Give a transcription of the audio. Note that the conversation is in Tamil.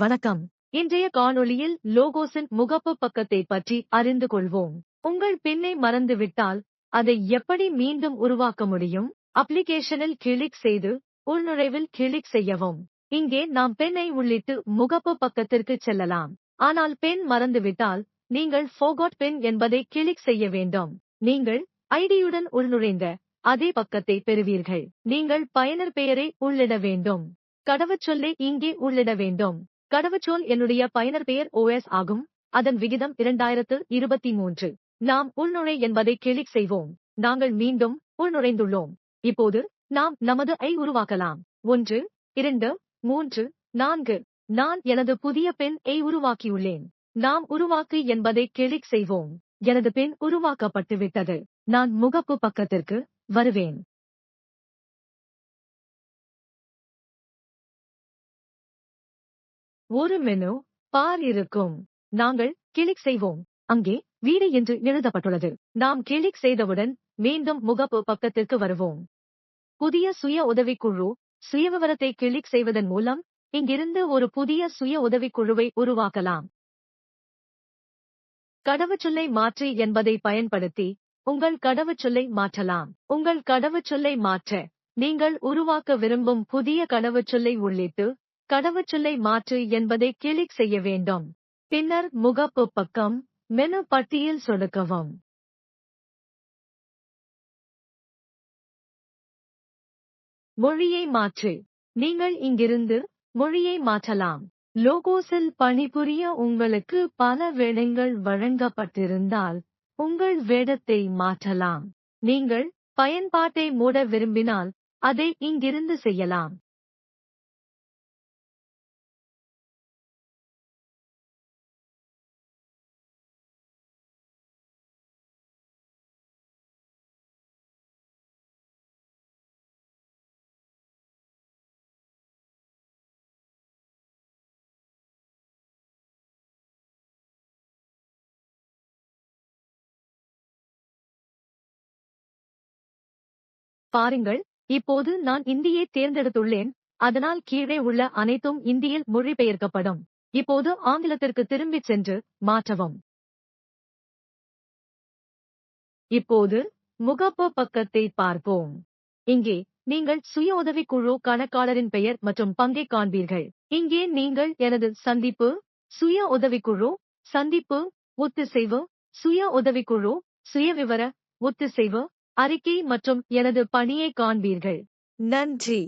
வணக்கம். இன்றைய காணொளியில் லோகோஸின் முகப்பு பக்கத்தை பற்றி அறிந்து கொள்வோம். உங்கள் பின்னை மறந்துவிட்டால் அதை எப்படி மீண்டும் உருவாக்க முடியும்? அப்ளிகேஷனில் கிளிக் செய்து உள்நுழைவில் கிளிக் செய்யவும். இங்கே நாம் பெண்ணை உள்ளிட்டு முகப்பு பக்கத்திற்கு செல்லலாம். ஆனால் பெண் மறந்துவிட்டால் நீங்கள் forgot PIN என்பதை கிளிக் செய்ய வேண்டும். நீங்கள் ஐடியுடன் உள்நுழைந்த அதே பக்கத்தை பெறுவீர்கள். நீங்கள் பயனர் பெயரை உள்ளிட வேண்டும். கடவுச்சொல்லை இங்கே உள்ளிட வேண்டும். கடவுச்சொல் என்னுடைய பயனர் பெயர் OS ஆகும். அதன் விகிதம் 2023. நாம் உள்நுழை என்பதை கிளிக் செய்வோம். நாங்கள் மீண்டும் உள்நுழைந்துள்ளோம். இப்போது நாம் நமது உருவாக்கலாம். 1 2 3 4. நான் எனது புதிய PIN உருவாக்கியுள்ளேன். நாம் உருவாக்கு என்பதை கிளிக் செய்வோம். எனது PIN உருவாக்கப்பட்டுவிட்டது. நான் முகப்பு பக்கத்திற்கு வருவேன். ஒரு மெனு பார் இருக்கும். நாங்கள் கிளிக் செய்வோம். அங்கே வீடு என்று எழுதப்பட்டுள்ளது. நாம் கிளிக் செய்தவுடன் மீண்டும் முகப்பு பக்கத்திற்கு வருவோம். புதிய சுய உதவிக்குழு சுயவிவரத்தை கிளிக் செய்வதன் மூலம் இங்கிருந்து ஒரு புதிய சுய உதவிக்குழுவை உருவாக்கலாம். கடவுச்சொல்லை மாற்றி என்பதை பயன்படுத்தி உங்கள் கடவுச்சொல்லை மாற்றலாம். உங்கள் கடவுச்சொல்லை மாற்ற நீங்கள் உருவாக்க விரும்பும் புதிய கடவுச்சொல்லை உள்ளிட்டு கடவுச்சொல்லை மாற்று என்பதை கிளிக் செய்ய வேண்டும். பின்னர் முகப்பு பக்கம் மெனு பட்டியில் சொடுக்கவும். மொழியை மாற்று. நீங்கள் இங்கிருந்து மொழியை மாற்றலாம். லோகோஸில் பணிபுரிய உங்களுக்கு பல வேடங்கள் வழங்கப்பட்டிருந்தால் உங்கள் வேடத்தை மாற்றலாம். நீங்கள் பயன்பாட்டை மூட விரும்பினால் அதை இங்கிருந்து செய்யலாம். பாருங்கள், இப்போது நான் இந்தியை தேர்ந்தெடுத்துள்ளேன். அதனால் கீழே உள்ள அனைத்தும் இந்தியில் மொழிபெயர்க்கப்படும். இப்போது ஆங்கிலத்திற்கு திரும்பிச் சென்று மாற்றவும். இப்போது முகப்பு பக்கத்தை பார்ப்போம். இங்கே நீங்கள் சுய உதவிக்குழு கணக்காளரின் பெயர் மற்றும் பங்கை காண்பீர்கள். இங்கே நீங்கள் எனது சந்திப்பு சுய உதவிக்குழு சந்திப்பு ஒத்திசைவு சுய உதவிக்குழு சுயவிவர ஒத்திசைவு அறிக்கை மற்றும் எனது பணியை காண்பீர்கள். நன்றி.